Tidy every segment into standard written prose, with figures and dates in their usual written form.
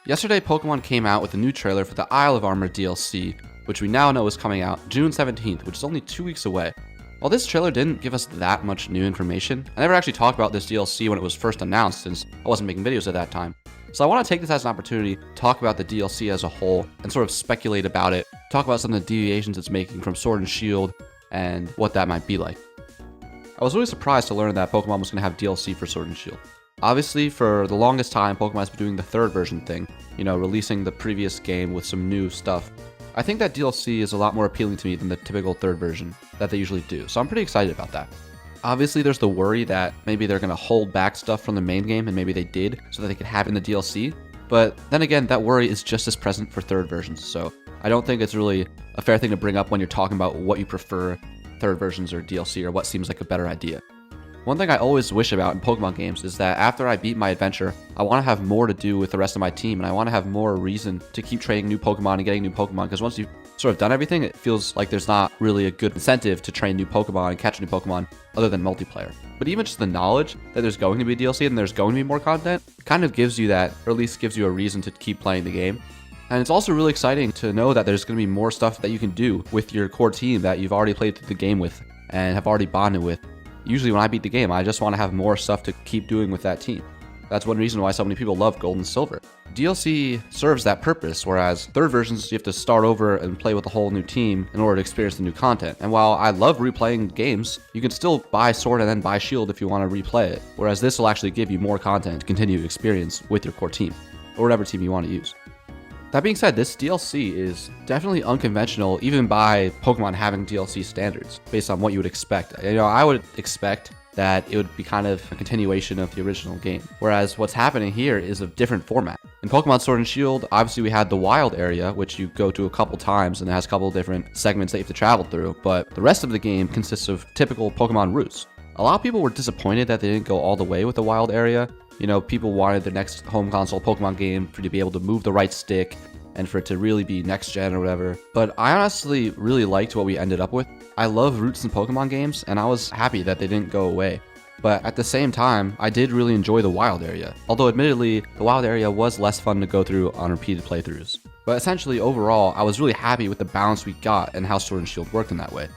Yesterday, Pokemon came out with a new trailer for the Isle of Armor DLC, which we now know is coming out June 17th, which is only 2 weeks away. While this trailer didn't give us that much new information, I never actually talked about this DLC when it was first announced since I wasn't making videos at that time. So I want to take this as an opportunity to talk about the DLC as a whole and sort of speculate about it, talk about some of the deviations it's making from Sword and Shield and what that might be like. I was really surprised to learn that Pokemon was going to have DLC for Sword and Shield. Obviously, for the longest time, Pokemon has been doing the third version thing, releasing the previous game with some new stuff. I think that DLC is a lot more appealing to me than the typical third version that they usually do, so I'm pretty excited about that. Obviously, there's the worry that maybe they're going to hold back stuff from the main game, and maybe they did, so that they could have it in the DLC, but then again, that worry is just as present for third versions, so I don't think it's really a fair thing to bring up when you're talking about what you prefer, third versions or DLC, or what seems like a better idea. One thing I always wish about in Pokemon games is that after I beat my adventure, I want to have more to do with the rest of my team, and I want to have more reason to keep training new Pokemon and getting new Pokemon, because once you've sort of done everything, it feels like there's not really a good incentive to train new Pokemon and catch new Pokemon other than multiplayer. But even just the knowledge that there's going to be DLC and there's going to be more content kind of gives you that, or at least gives you a reason to keep playing the game. And it's also really exciting to know that there's going to be more stuff that you can do with your core team that you've already played through the game with and have already bonded with. Usually when I beat the game, I just want to have more stuff to keep doing with that team. That's one reason why so many people love Gold and Silver. DLC serves that purpose, whereas third versions, you have to start over and play with a whole new team in order to experience the new content. And while I love replaying games, you can still buy Sword and then buy Shield if you want to replay it, whereas this will actually give you more content to continue to experience with your core team, or whatever team you want to use. That being said, this DLC is definitely unconventional, even by Pokemon having DLC standards, based on what you would expect. I would expect that it would be kind of a continuation of the original game, whereas what's happening here is a different format. In Pokemon Sword and Shield, obviously we had the wild area, which you go to a couple times, and it has a couple different segments that you have to travel through, but the rest of the game consists of typical Pokemon routes. A lot of people were disappointed that they didn't go all the way with the wild area. People wanted their next home console Pokemon game for you to be able to move the right stick and for it to really be next gen or whatever. But I honestly really liked what we ended up with. I love routes in Pokemon games, and I was happy that they didn't go away. But at the same time, I did really enjoy the wild area. Although admittedly, the wild area was less fun to go through on repeated playthroughs. But essentially, overall, I was really happy with the balance we got and how Sword and Shield worked in that way.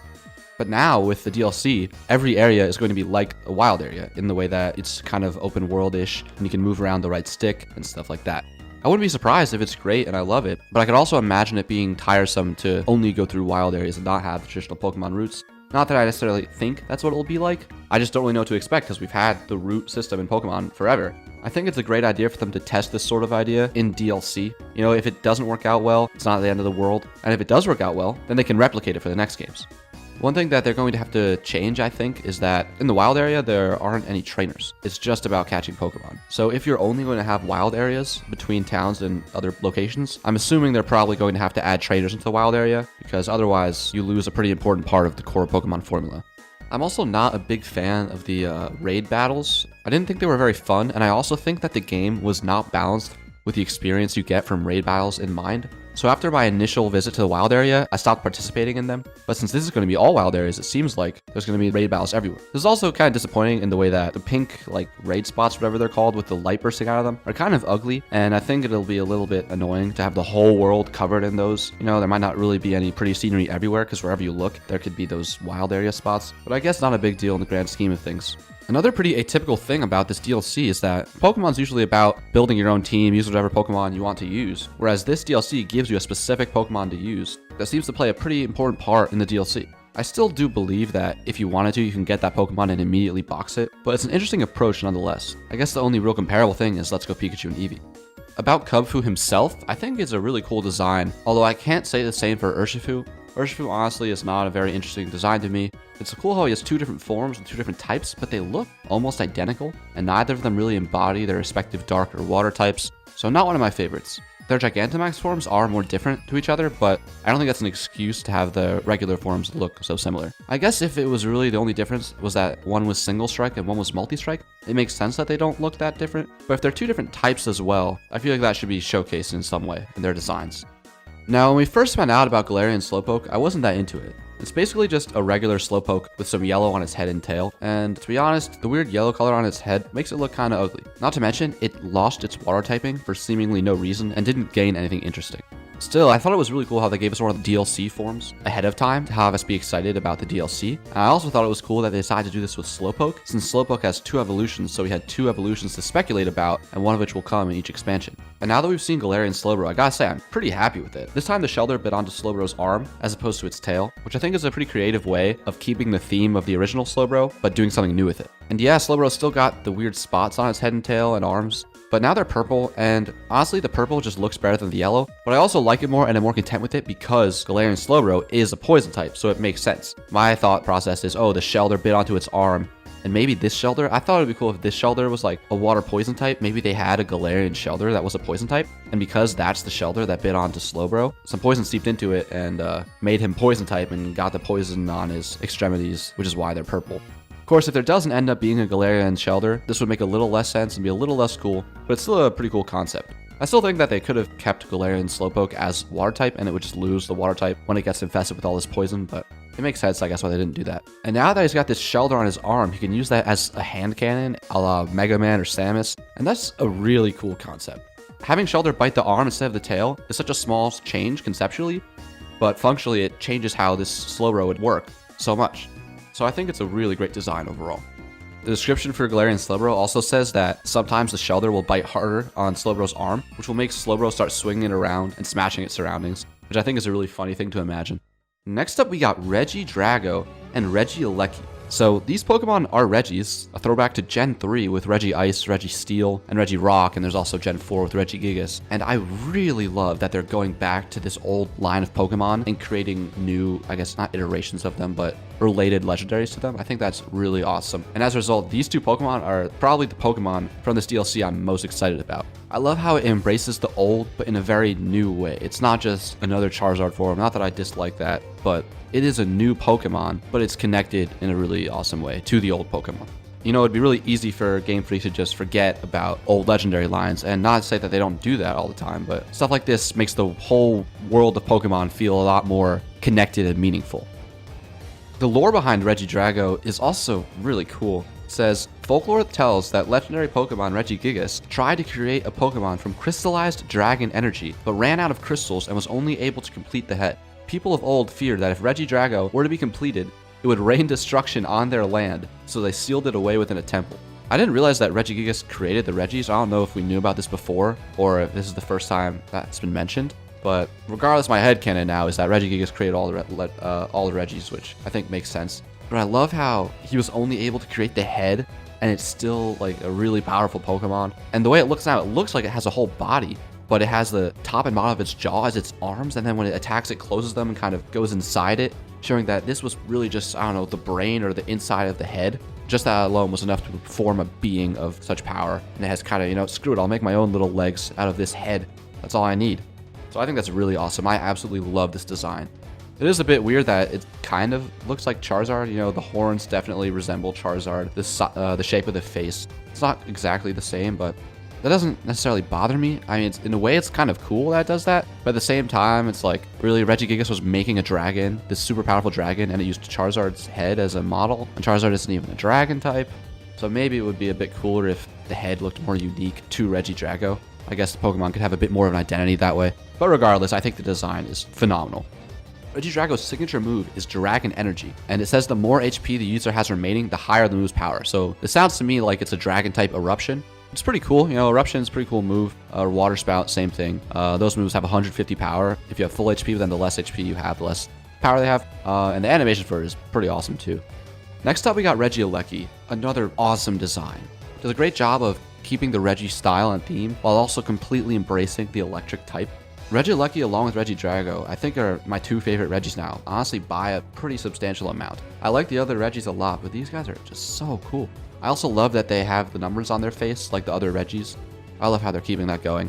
But now, with the DLC, every area is going to be like a wild area in the way that it's kind of open world-ish, and you can move around the right stick and stuff like that. I wouldn't be surprised if it's great and I love it, but I could also imagine it being tiresome to only go through wild areas and not have the traditional Pokemon routes. Not that I necessarily think that's what it'll be like, I just don't really know what to expect because we've had the route system in Pokemon forever. I think it's a great idea for them to test this sort of idea in DLC. If it doesn't work out well, it's not the end of the world, and if it does work out well, then they can replicate it for the next games. One thing that they're going to have to change, I think, is that in the wild area, there aren't any trainers. It's just about catching Pokemon. So if you're only going to have wild areas between towns and other locations, I'm assuming they're probably going to have to add trainers into the wild area, because otherwise you lose a pretty important part of the core Pokemon formula. I'm also not a big fan of the raid battles. I didn't think they were very fun, and I also think that the game was not balanced with the experience you get from raid battles in mind. So after my initial visit to the wild area, I stopped participating in them. But since this is going to be all wild areas, it seems like there's going to be raid battles everywhere. This is also kind of disappointing in the way that the pink, raid spots, whatever they're called, with the light bursting out of them, are kind of ugly. And I think it'll be a little bit annoying to have the whole world covered in those. There might not really be any pretty scenery everywhere, because wherever you look, there could be those wild area spots. But I guess not a big deal in the grand scheme of things. Another pretty atypical thing about this DLC is that Pokemon's usually about building your own team, use whatever Pokemon you want to use, whereas this DLC gives you a specific Pokemon to use that seems to play a pretty important part in the DLC. I still do believe that if you wanted to, you can get that Pokemon and immediately box it, but it's an interesting approach nonetheless. I guess the only real comparable thing is Let's Go Pikachu and Eevee. About Kubfu himself, I think it's a really cool design, although I can't say the same for Urshifu. Urshifu honestly is not a very interesting design to me. It's cool how he has two different forms with two different types, but they look almost identical, and neither of them really embody their respective dark or water types, so not one of my favorites. Their Gigantamax forms are more different to each other, but I don't think that's an excuse to have the regular forms look so similar. I guess if it was really the only difference was that one was single strike and one was multi-strike, it makes sense that they don't look that different, but if they're two different types as well, I feel like that should be showcased in some way in their designs. Now, when we first found out about Galarian Slowpoke, I wasn't that into it. It's basically just a regular Slowpoke with some yellow on its head and tail, and to be honest, the weird yellow color on its head makes it look kinda ugly. Not to mention, it lost its water typing for seemingly no reason and didn't gain anything interesting. Still, I thought it was really cool how they gave us one of the DLC forms ahead of time to have us be excited about the DLC. And I also thought it was cool that they decided to do this with Slowpoke, since Slowpoke has 2 evolutions, so we had 2 evolutions to speculate about, and one of which will come in each expansion. And now that we've seen Galarian Slowbro, I gotta say, I'm pretty happy with it. This time the Shelder bit onto Slowbro's arm, as opposed to its tail, which I think is a pretty creative way of keeping the theme of the original Slowbro, but doing something new with it. And yeah, Slowbro's still got the weird spots on its head and tail and arms, but now they're purple, and honestly, the purple just looks better than the yellow, but I also like it more and I'm more content with it because Galarian Slowbro is a poison type, so it makes sense. My thought process is, oh, the Shelder bit onto its arm, and maybe this Shelder, I thought it'd be cool if this Shelder was like a water poison type. Maybe they had a Galarian Shelder that was a poison type, and because that's the Shelder that bit onto Slowbro, some poison seeped into it and made him poison type and got the poison on his extremities, which is why they're purple. Of course, if there doesn't end up being a Galarian Shelder, this would make a little less sense and be a little less cool, but it's still a pretty cool concept. I still think that they could have kept Galarian Slowpoke as water type and it would just lose the water type when it gets infested with all this poison, but it makes sense, I guess, why they didn't do that. And now that he's got this Shelder on his arm, he can use that as a hand cannon, a la Mega Man or Samus, and that's a really cool concept. Having Shelder bite the arm instead of the tail is such a small change conceptually, but functionally it changes how this Slowbro would work so much. So I think it's a really great design overall. The description for Galarian Slowbro also says that sometimes the Shelder will bite harder on Slowbro's arm, which will make Slowbro start swinging it around and smashing its surroundings, which I think is a really funny thing to imagine. Next up, we got Regidrago and Regieleki. So these Pokemon are Regis, a throwback to Gen 3 with Regice, Registeel, and Regirock, and there's also Gen 4 with Regigigas. And I really love that they're going back to this old line of Pokemon and creating new, I guess not iterations of them, but related legendaries to them. I think that's really awesome. And as a result, these 2 Pokemon are probably the Pokemon from this DLC I'm most excited about. I love how it embraces the old, but in a very new way. It's not just another Charizard form, not that I dislike that, but it is a new Pokemon, but it's connected in a really awesome way to the old Pokemon. You know, it'd be really easy for Game Freak to just forget about old legendary lines, and not say that they don't do that all the time, but stuff like this makes the whole world of Pokemon feel a lot more connected and meaningful. The lore behind Regidrago is also really cool. It says, folklore tells that legendary Pokemon Regigigas tried to create a Pokemon from crystallized dragon energy, but ran out of crystals and was only able to complete the head. People of old feared that if Regidrago were to be completed, it would rain destruction on their land, so they sealed it away within a temple. I didn't realize that Regigigas created the Regis. I don't know if we knew about this before, or if this is the first time that's been mentioned. But regardless, my headcanon now is that Regigigas created all the Regis, which I think makes sense. But I love how he was only able to create the head, and it's still like a really powerful Pokemon. And the way it looks now, it looks like it has a whole body, but it has the top and bottom of its jaw as its arms, and then when it attacks, it closes them and kind of goes inside it, showing that this was really just, I don't know, the brain or the inside of the head. Just that alone was enough to form a being of such power. And it has kind of, you know, screw it, I'll make my own little legs out of this head. That's all I need. So I think that's really awesome. I absolutely love this design. It is a bit weird that it kind of looks like Charizard. You know, the horns definitely resemble Charizard. The shape of the face, it's not exactly the same, but that doesn't necessarily bother me. I mean, in a way, it's kind of cool that it does that. But at the same time, it's like, really, Regigigas was making a dragon, this super powerful dragon, and it used Charizard's head as a model. And Charizard isn't even a dragon type. So maybe it would be a bit cooler if the head looked more unique to Regidrago. I guess the Pokemon could have a bit more of an identity that way. But regardless, I think the design is phenomenal. Regidrago's signature move is Dragon Energy, and it says the more HP the user has remaining, the higher the move's power. So this sounds to me like it's a dragon-type Eruption. It's pretty cool. You know, Eruption is a pretty cool move. Water Spout, same thing. Those moves have 150 power. If you have full HP, then the less HP you have, the less power they have. And the animation for it is pretty awesome too. Next up, we got Regieleki, another awesome design. It does a great job of keeping the Regi style and theme while also completely embracing the electric type. Regieleki along with Regidrago, I think are my 2 favorite Regis now, honestly by a pretty substantial amount. I like the other Regis a lot, but these guys are just so cool. I also love that they have the numbers on their face like the other Regis. I love how they're keeping that going.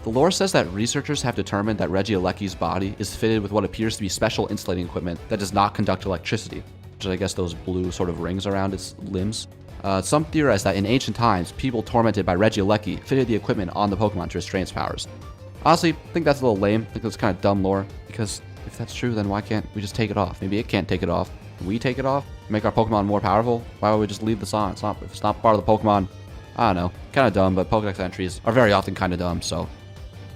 The lore says that researchers have determined that Regieleki's body is fitted with what appears to be special insulating equipment that does not conduct electricity, which is I guess those blue sort of rings around its limbs. Some theorize that in ancient times, people tormented by Regieleki fitted the equipment on the Pokemon to restrain its powers. Honestly, I think that's a little lame. I think that's kind of dumb lore, because if that's true, then why can't we just take it off? Maybe it can't take it off. We take it off, make our Pokemon more powerful. Why would we just leave this on? If it's not part of the Pokemon, I don't know. Kind of dumb, but Pokedex entries are very often kind of dumb, so.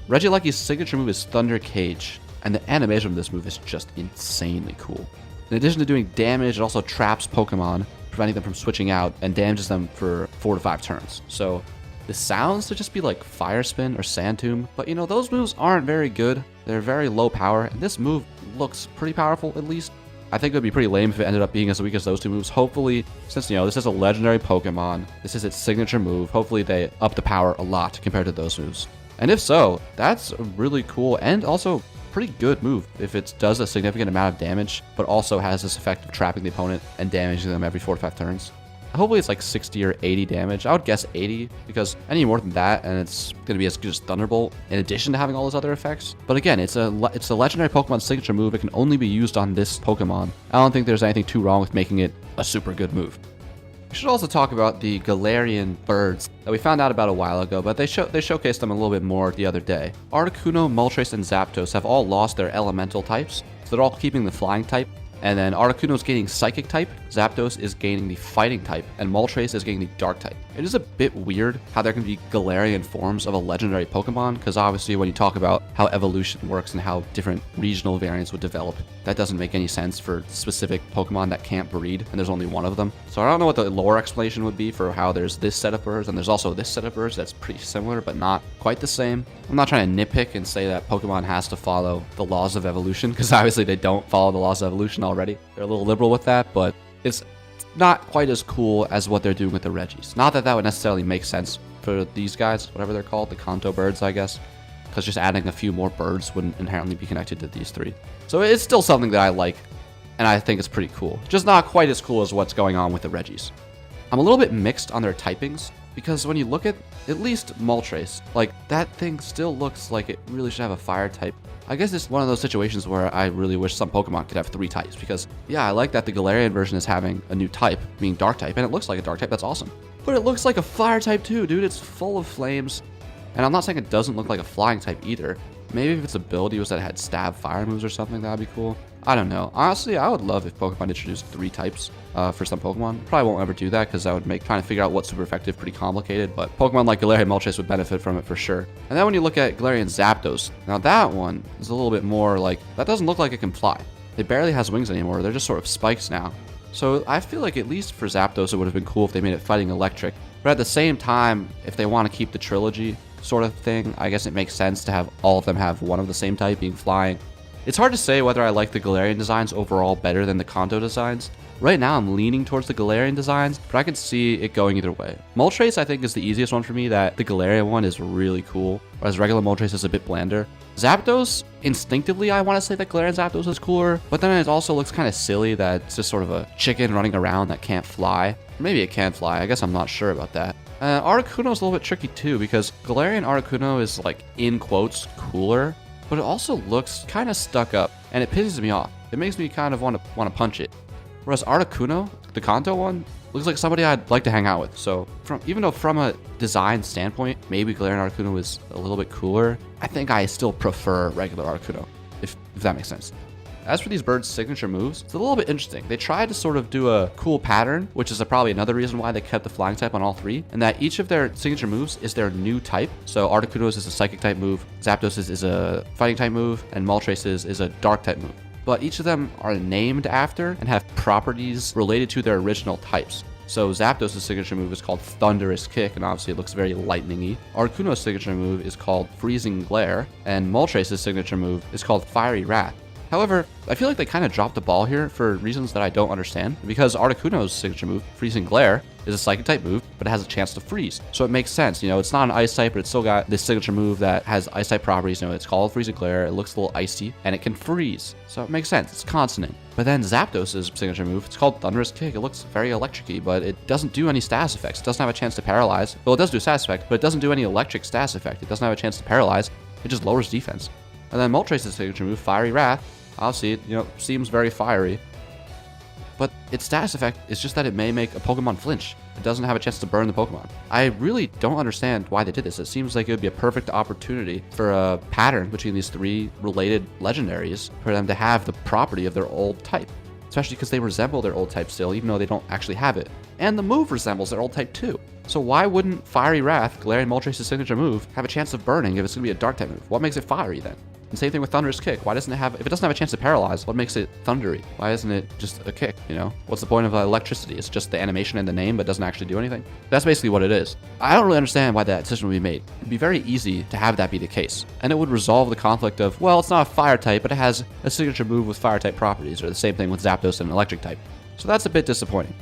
Regieleci's signature move is Thunder Cage, and the animation of this move is just insanely cool. In addition to doing damage, it also traps Pokemon, preventing them from switching out, and damages them for 4 to 5 turns. So this sounds to just be like Fire Spin or Sand Tomb, but you know, those moves aren't very good. They're very low power, and this move looks pretty powerful at least. I think it would be pretty lame if it ended up being as weak as those 2 moves. Hopefully, since, you know, this is a legendary Pokemon, this is its signature move, hopefully they up the power a lot compared to those moves. And if so, that's a really cool and also pretty good move if it does a significant amount of damage, but also has this effect of trapping the opponent and damaging them every 4 to 5 turns. Hopefully it's like 60 or 80 damage. I would guess 80, because any more than that, and it's going to be as good as Thunderbolt, in addition to having all those other effects. But again, it's a legendary Pokemon signature move. It can only be used on this Pokemon. I don't think there's anything too wrong with making it a super good move. We should also talk about the Galarian birds that we found out about a while ago, but they showcased them a little bit more the other day. Articuno, Moltres, and Zapdos have all lost their elemental types, so they're all keeping the flying type. And then Articuno's gaining Psychic type, Zapdos is gaining the Fighting type, and Moltres is gaining the Dark type. It is a bit weird how there can be Galarian forms of a legendary Pokemon, because obviously when you talk about how evolution works and how different regional variants would develop, that doesn't make any sense for specific Pokemon that can't breed, and there's only one of them. So I don't know what the lore explanation would be for how there's this set of birds, and there's also this set of birds that's pretty similar, but not quite the same. I'm not trying to nitpick and say that Pokemon has to follow the laws of evolution, because obviously they don't follow the laws of evolution already. They're a little liberal with that, but it's not quite as cool as what they're doing with the Regis. Not that that would necessarily make sense for these guys, whatever they're called, the Kanto birds, I guess, because just adding a few more birds wouldn't inherently be connected to these 3. So it's still something that I like, and I think it's pretty cool. Just not quite as cool as what's going on with the Regis. I'm a little bit mixed on their typings, because when you look at least Moltres, like, that thing still looks like it really should have a fire type. I guess it's one of those situations where I really wish some Pokemon could have 3 types, because, yeah, I like that the Galarian version is having a new type, being Dark type, and it looks like a Dark type, that's awesome. But it looks like a Fire type too, dude, it's full of flames. And I'm not saying it doesn't look like a Flying type either. Maybe if its ability was that it had stab fire moves or something, that'd be cool. I don't know. Honestly, I would love if Pokemon introduced 3 types for some Pokemon. Probably won't ever do that because that would make trying to figure out what's super effective pretty complicated, but Pokemon like Galarian Moltres would benefit from it for sure. And then when you look at Galarian Zapdos, now that one is a little bit more like, that doesn't look like it can fly. It barely has wings anymore. They're just sort of spikes now. So I feel like at least for Zapdos, it would have been cool if they made it fighting electric. But at the same time, if they want to keep the trilogy sort of thing, I guess it makes sense to have all of them have one of the same type, being flying. It's hard to say whether I like the Galarian designs overall better than the Kanto designs. Right now I'm leaning towards the Galarian designs, but I can see it going either way. Moltres I think is the easiest one for me, that the Galarian one is really cool, whereas regular Moltres is a bit blander. Zapdos, instinctively I want to say that Galarian Zapdos is cooler, but then it also looks kind of silly that it's just sort of a chicken running around that can't fly. Or maybe it can fly, I guess I'm not sure about that. Articuno is a little bit tricky too, because Galarian Articuno is, like, in quotes, cooler, but it also looks kind of stuck up, and it pisses me off. It makes me kind of want to punch it. Whereas Articuno, the Kanto one, looks like somebody I'd like to hang out with. So even though from a design standpoint, maybe Galarian Articuno is a little bit cooler, I think I still prefer regular Articuno, if that makes sense. As for these birds' signature moves, it's a little bit interesting. They tried to sort of do a cool pattern, which is probably another reason why they kept the flying type on all 3, and that each of their signature moves is their new type. So Articuno's is a psychic type move, Zapdos is a fighting type move, and Moltres is a dark type move. But each of them are named after and have properties related to their original types. So Zapdos' signature move is called Thunderous Kick, and obviously it looks very lightning-y. Articuno's signature move is called Freezing Glare, and Moltres' signature move is called Fiery Wrath. However, I feel like they kind of dropped the ball here for reasons that I don't understand, because Articuno's signature move, Freezing Glare, is a psychic type move, but it has a chance to freeze. So it makes sense, you know, it's not an ice type, but it's still got this signature move that has ice type properties. You know, it's called Freezing Glare, it looks a little icy, and it can freeze. So it makes sense, it's consonant. But then Zapdos' signature move, it's called Thunderous Kick. It looks very electric-y, but it doesn't do any status effects. It doesn't have a chance to paralyze. Well, it does do status effect, but it doesn't do any electric status effect. It doesn't have a chance to paralyze. It just lowers defense. And then Moltres' signature move, Fiery Wrath, obviously, it, you know, seems very fiery, but its status effect is just that it may make a Pokemon flinch. it doesn't have a chance to burn the Pokemon. I really don't understand why they did this. It seems like it would be a perfect opportunity for a pattern between these 3 related legendaries for them to have the property of their old type. Especially because they resemble their old type still, even though they don't actually have it. And the move resembles their old type too. So why wouldn't Fiery Wrath, Galarian Moltres' signature move, have a chance of burning if it's going to be a dark type move? What makes it fiery then? And same thing with Thunderous Kick. Why doesn't it have, if it doesn't have a chance to paralyze, what makes it thundery? Why isn't it just a kick, you know? What's the point of electricity? It's just the animation and the name, but doesn't actually do anything? That's basically what it is. I don't really understand why that decision would be made. It'd be very easy to have that be the case. And it would resolve the conflict of, well, it's not a fire type, but it has a signature move with fire type properties, or the same thing with Zapdos and an electric type. So that's a bit disappointing.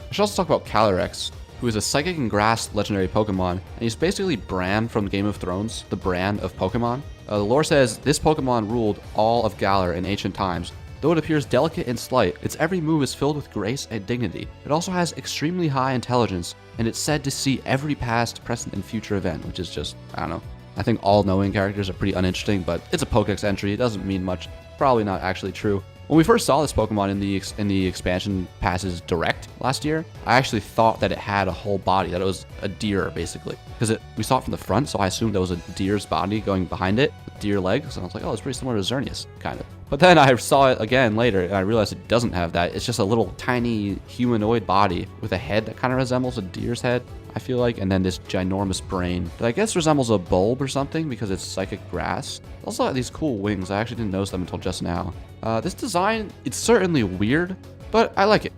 I should also talk about Calyrex, who is a Psychic and Grass legendary Pokemon, and he's basically Bran from Game of Thrones, the Bran of Pokemon. The lore says this Pokemon ruled all of Galar in ancient times. Though it appears delicate and slight, its every move is filled with grace and dignity. It also has extremely high intelligence, and it's said to see every past, present, and future event, which is just, I don't know. I think all-knowing characters are pretty uninteresting, but it's a Pokedex entry. It doesn't mean much. Probably not actually true. When we first saw this Pokemon in the expansion passes direct last year, I actually thought that it had a whole body, that it was a deer basically, because we saw it from the front, so I assumed there was a deer's body going behind it with deer legs, and I was like, oh, it's pretty similar to Xerneas, kind of. But then I saw it again later, and I realized it doesn't have that. It's just a little tiny humanoid body with a head that kind of resembles a deer's head, I feel like, and then this ginormous brain that I guess resembles a bulb or something because it's psychic grass. It also have these cool wings. I actually didn't notice them until just now. This design, it's certainly weird, but I like it.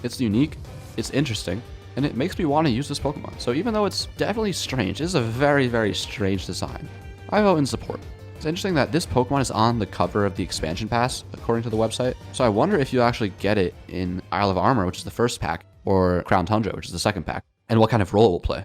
It's unique, it's interesting, and it makes me want to use this Pokemon. So even though it's definitely strange, it is a very, very strange design. I vote in support. It's interesting that this Pokemon is on the cover of the expansion pass, according to the website. So I wonder if you actually get it in Isle of Armor, which is the first pack, or Crown Tundra, which is the second pack, and what kind of role it will play.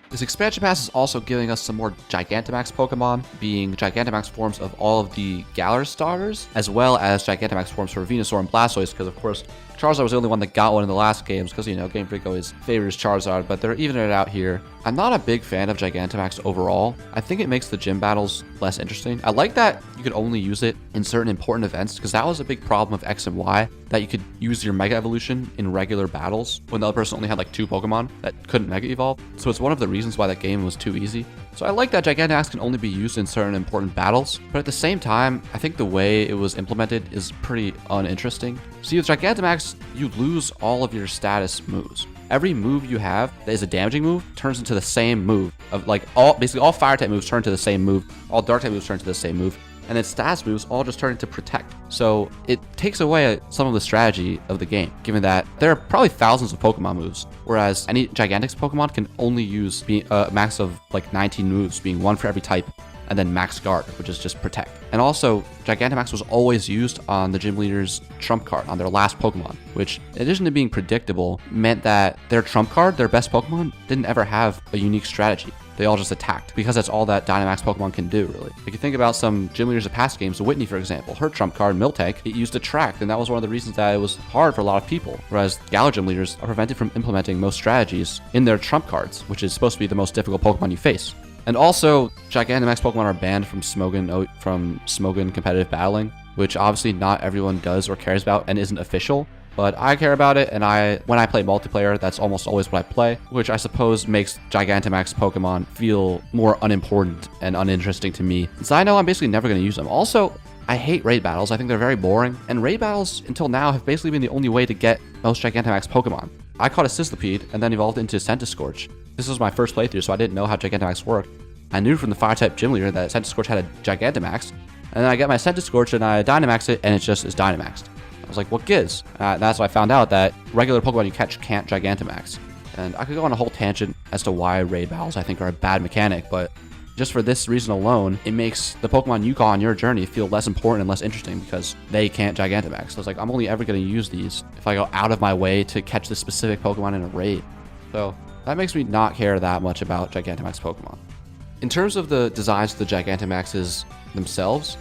This expansion pass is also giving us some more Gigantamax Pokemon, being Gigantamax forms of all of the Galar starters, as well as Gigantamax forms for Venusaur and Blastoise, because of course Charizard was the only one that got one in the last games, because, you know, Game Freak always favors Charizard, but they're evening it out here. I'm not a big fan of Gigantamax overall. I think it makes the gym battles less interesting. I like that you could only use it in certain important events, because that was a big problem of X and Y, that you could use your Mega Evolution in regular battles when the other person only had like 2 Pokemon that couldn't Mega Evolve. So it's one of the reasons why that game was too easy. So I like that Gigantamax can only be used in certain important battles, but at the same time, I think the way it was implemented is pretty uninteresting. See, with Gigantamax, you lose all of your status moves. Every move you have that is a damaging move turns into the same move. Basically all fire type moves turn to the same move, all dark type moves turn to the same move, and then status moves all just turn into protect. So it takes away some of the strategy of the game, given that there are probably thousands of Pokemon moves, whereas any Gigantamax Pokemon can only use a max of like 19 moves, being 1 for every type, and then max guard, which is just protect. And also, Gigantamax was always used on the gym leader's trump card, on their last Pokemon, which, in addition to being predictable, meant that their trump card, their best Pokemon, didn't ever have a unique strategy. They all just attacked, because that's all that Dynamax Pokemon can do, really. If you think about some gym leaders of past games, Whitney, for example, her trump card, Miltank, it used Attract, and that was one of the reasons that it was hard for a lot of people, whereas Galar gym leaders are prevented from implementing most strategies in their trump cards, which is supposed to be the most difficult Pokemon you face. And also, Gigantamax Pokemon are banned from Smogon competitive battling, which obviously not everyone does or cares about and isn't official. But I care about it, and when I play multiplayer, that's almost always what I play, which I suppose makes Gigantamax Pokemon feel more unimportant and uninteresting to me, since I know I'm basically never going to use them. Also, I hate raid battles. I think they're very boring, and raid battles until now have basically been the only way to get most Gigantamax Pokemon. I caught a Sizzlipede and then evolved into Centiskorch. This was my first playthrough, so I didn't know how Gigantamax worked. I knew from the Fire-type gym leader that Centiskorch had a Gigantamax, and then I get my Centiskorch and I Dynamax it, and it just is Dynamaxed. I was like, what gives? That's why I found out that regular Pokemon you catch can't Gigantamax. And I could go on a whole tangent as to why raid battles I think are a bad mechanic, but just for this reason alone, it makes the Pokemon you call on your journey feel less important and less interesting because they can't Gigantamax. So it's like, I'm only ever going to use these if I go out of my way to catch this specific Pokemon in a raid. So that makes me not care that much about Gigantamax Pokemon. In terms of the designs of the Gigantamaxes themselves,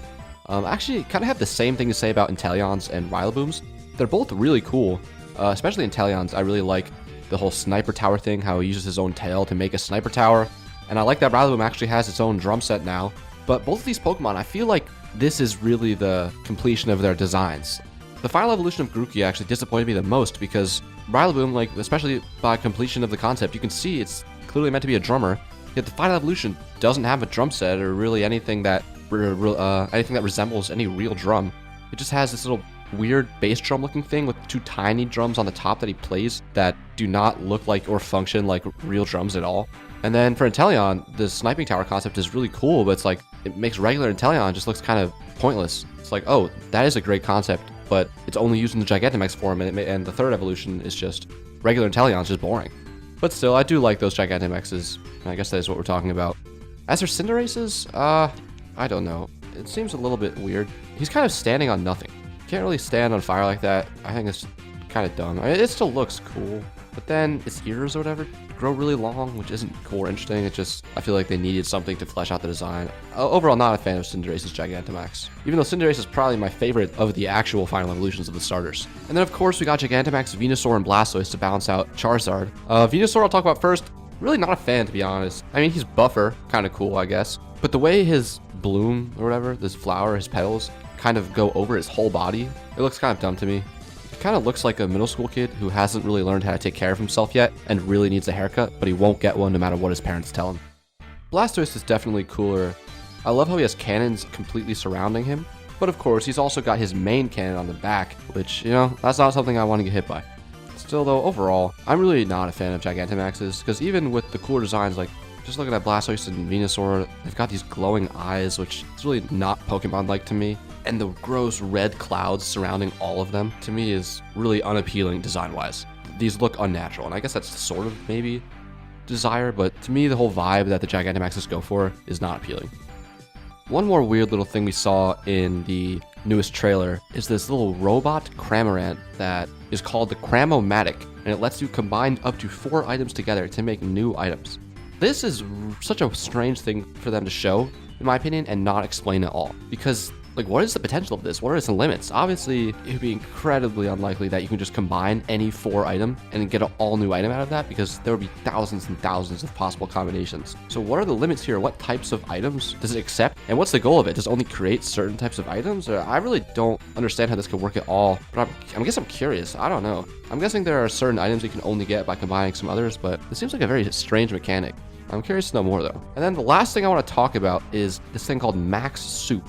actually kind of have the same thing to say about Inteleons and Rylabooms. They're both really cool, especially Inteleons. I really like the whole sniper tower thing, how he uses his own tail to make a sniper tower. And I like that Rylaboom actually has its own drum set now. But both of these Pokemon, I feel like this is really the completion of their designs. The final evolution of Grookey actually disappointed me the most because Rillaboom, like, especially by completion of the concept, you can see it's clearly meant to be a drummer, yet the final evolution doesn't have a drum set or really anything that resembles any real drum. It just has this little weird bass drum looking thing with 2 tiny drums on the top that he plays that do not look like or function like real drums at all. And then for Inteleon, the sniping tower concept is really cool, but it's like, it makes regular Inteleon just looks kind of pointless. It's like, oh, that is a great concept, but it's only used in the Gigantamax form, and the 3rd evolution is just regular Inteleon, is just boring. But still, I do like those Gigantamaxes. I guess that is what we're talking about. As for Cinderaces, I don't know. It seems a little bit weird. He's kind of standing on nothing. Can't really stand on fire like that. I think it's kind of dumb. I mean, it still looks cool, but then its ears or whatever grow really long, which isn't cool or interesting. It just, I feel like they needed something to flesh out the design. Overall, not a fan of Cinderace's Gigantamax, even though Cinderace is probably my favorite of the actual final evolutions of the starters. And then of course we got Gigantamax, Venusaur, and Blastoise to balance out Charizard. Venusaur I'll talk about first. Really not a fan, to be honest. I mean, he's buffer, kind of cool, I guess. But the way his bloom or whatever, this flower, his petals, kind of go over his whole body, it looks kind of dumb to me. It kind of looks like a middle school kid who hasn't really learned how to take care of himself yet and really needs a haircut, but he won't get one no matter what his parents tell him. Blastoise is definitely cooler. I love how he has cannons completely surrounding him, but of course he's also got his main cannon on the back, which, you know, that's not something I want to get hit by. Still though, overall, I'm really not a fan of Gigantamaxes, because even with the cooler designs, like, just looking at Blastoise and Venusaur, they've got these glowing eyes, which is really not Pokemon-like to me. And the gross red clouds surrounding all of them, to me, is really unappealing design-wise. These look unnatural, and I guess that's sort of maybe desire, but to me, the whole vibe that the Gigantamaxes go for is not appealing. One more weird little thing we saw in the newest trailer is this little robot Cramorant that is called the Cramomatic, and it lets you combine up to 4 items together to make new items. This is such a strange thing for them to show, in my opinion, and not explain at all. Because, like, what is the potential of this? What are its limits? Obviously, it would be incredibly unlikely that you can just combine any 4 item and get an all-new item out of that, because there would be thousands and thousands of possible combinations. So what are the limits here? What types of items does it accept? And what's the goal of it? Does it only create certain types of items? Or I really don't understand how this could work at all, but I guess I'm curious. I don't know. I'm guessing there are certain items you can only get by combining some others, but it seems like a very strange mechanic. I'm curious to know more though. And then the last thing I want to talk about is this thing called Max Soup.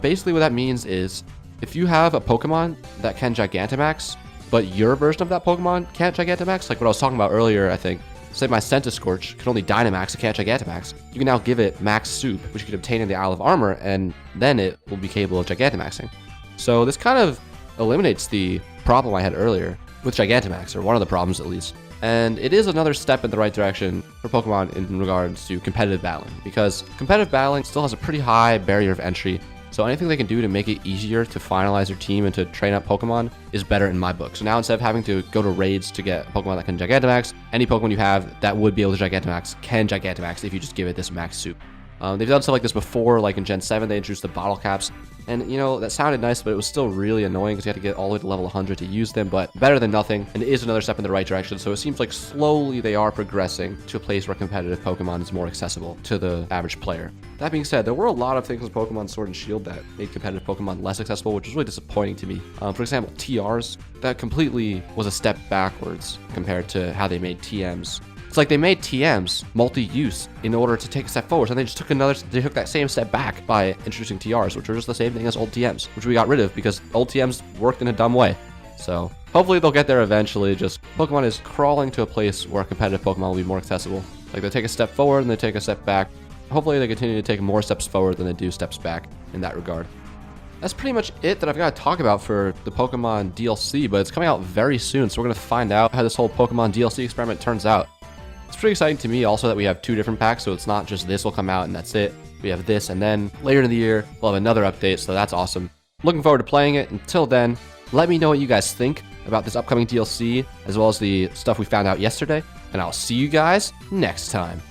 Basically what that means is if you have a Pokemon that can Gigantamax, but your version of that Pokemon can't Gigantamax, like what I was talking about earlier, I think. Say my Centiskorch can only Dynamax, it can't Gigantamax. You can now give it Max Soup, which you can obtain in the Isle of Armor, and then it will be capable of Gigantamaxing. So this kind of eliminates the problem I had earlier with Gigantamax, or one of the problems at least. And it is another step in the right direction for Pokemon in regards to competitive battling, because competitive battling still has a pretty high barrier of entry, so anything they can do to make it easier to finalize your team and to train up Pokemon is better in my book. So now instead of having to go to raids to get a Pokemon that can Gigantamax, any Pokemon you have that would be able to Gigantamax can Gigantamax if you just give it this Max Soup. They've done stuff like this before, like in Gen 7 they introduced the bottle caps, and you know, that sounded nice, but it was still really annoying because you had to get all the way to level 100 to use them, but better than nothing, and it is another step in the right direction, so it seems like slowly they are progressing to a place where competitive Pokemon is more accessible to the average player. That being said, there were a lot of things with Pokemon Sword and Shield that made competitive Pokemon less accessible, which was really disappointing to me. For example, TRs, that completely was a step backwards compared to how they made TMs. It's like they made TMs multi-use in order to take a step forward, and they just took that same step back by introducing TRs, which are just the same thing as old TMs, which we got rid of because old TMs worked in a dumb way. So hopefully they'll get there eventually. Just Pokemon is crawling to a place where competitive Pokemon will be more accessible. Like they take a step forward and they take a step back. Hopefully they continue to take more steps forward than they do steps back in that regard. That's pretty much it that I've got to talk about for the Pokemon DLC, but it's coming out very soon, so we're going to find out how this whole Pokemon DLC experiment turns out. It's pretty exciting to me also that we have 2 different packs, so it's not just this will come out and that's it. We have this, and then later in the year, we'll have another update, so that's awesome. Looking forward to playing it. Until then, let me know what you guys think about this upcoming DLC, as well as the stuff we found out yesterday, and I'll see you guys next time.